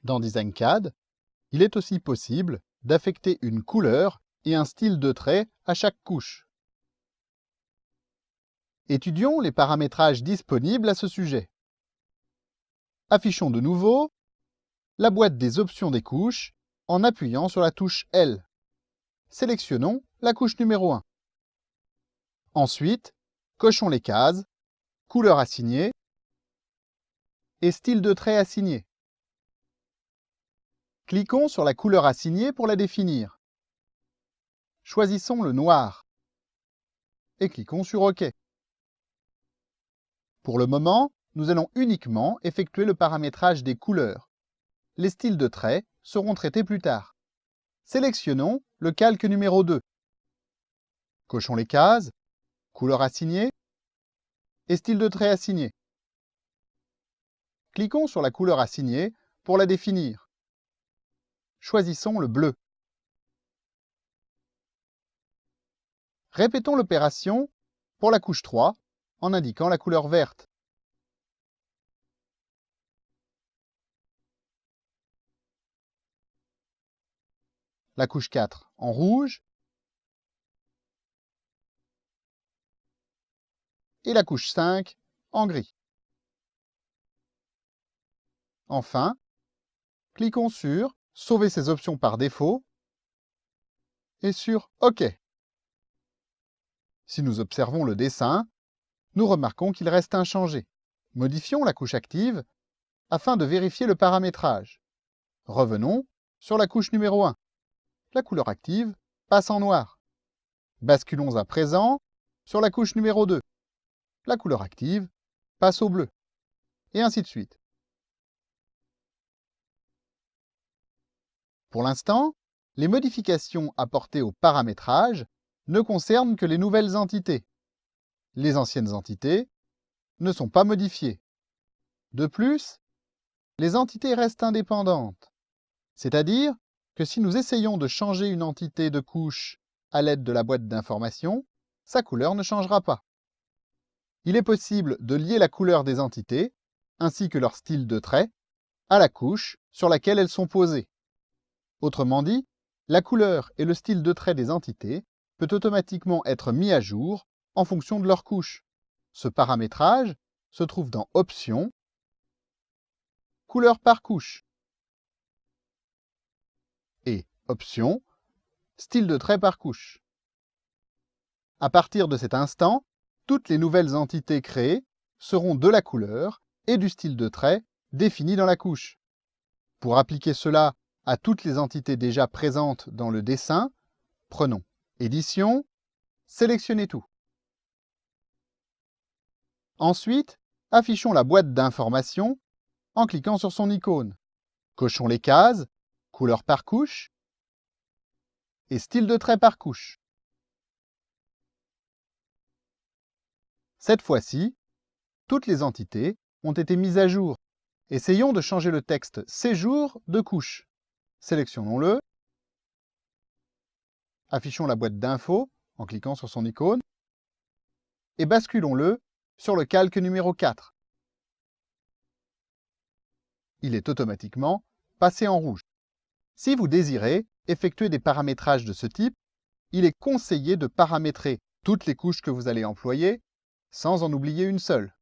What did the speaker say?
Dans DesignCAD, il est aussi possible d'affecter une couleur et un style de trait à chaque couche. Étudions les paramétrages disponibles à ce sujet. Affichons de nouveau la boîte des options des couches en appuyant sur la touche L. Sélectionnons la couche numéro 1. Ensuite, cochons les cases, couleur assignée et style de trait assigné. Cliquons sur la couleur assignée pour la définir. Choisissons le noir et cliquons sur OK. Pour le moment, nous allons uniquement effectuer le paramétrage des couleurs. Les styles de trait seront traités plus tard. Sélectionnons le calque numéro 2. Cochons les cases, couleur assignée et style de trait assigné. Cliquons sur la couleur assignée pour la définir. Choisissons le bleu. Répétons l'opération pour la couche 3 en indiquant la couleur verte. La couche 4 en rouge et la couche 5 en gris. Enfin, cliquons sur « Sauver ces options par défaut » et sur « OK ». Si nous observons le dessin, nous remarquons qu'il reste inchangé. Modifions la couche active afin de vérifier le paramétrage. Revenons sur la couche numéro 1. La couleur active passe en noir. Basculons à présent sur la couche numéro 2. La couleur active passe au bleu. Et ainsi de suite. Pour l'instant, les modifications apportées au paramétrage ne concernent que les nouvelles entités. Les anciennes entités ne sont pas modifiées. De plus, les entités restent indépendantes. C'est-à-dire que si nous essayons de changer une entité de couche à l'aide de la boîte d'information, sa couleur ne changera pas. Il est possible de lier la couleur des entités, ainsi que leur style de trait, à la couche sur laquelle elles sont posées. Autrement dit, la couleur et le style de trait des entités peut automatiquement être mis à jour en fonction de leur couche. Ce paramétrage se trouve dans Options, Couleur par couche et Options, Style de trait par couche. À partir de cet instant, toutes les nouvelles entités créées seront de la couleur et du style de trait définis dans la couche. Pour appliquer cela à toutes les entités déjà présentes dans le dessin, prenons Édition, sélectionnez tout. Ensuite, affichons la boîte d'information en cliquant sur son icône. Cochons les cases, couleur par couche et style de trait par couche. Cette fois-ci, toutes les entités ont été mises à jour. Essayons de changer le texte « Séjour » de couche. Sélectionnons-le. Affichons la boîte d'infos en cliquant sur son icône et basculons-le sur le calque numéro 4. Il est automatiquement passé en rouge. Si vous désirez effectuer des paramétrages de ce type, il est conseillé de paramétrer toutes les couches que vous allez employer sans en oublier une seule.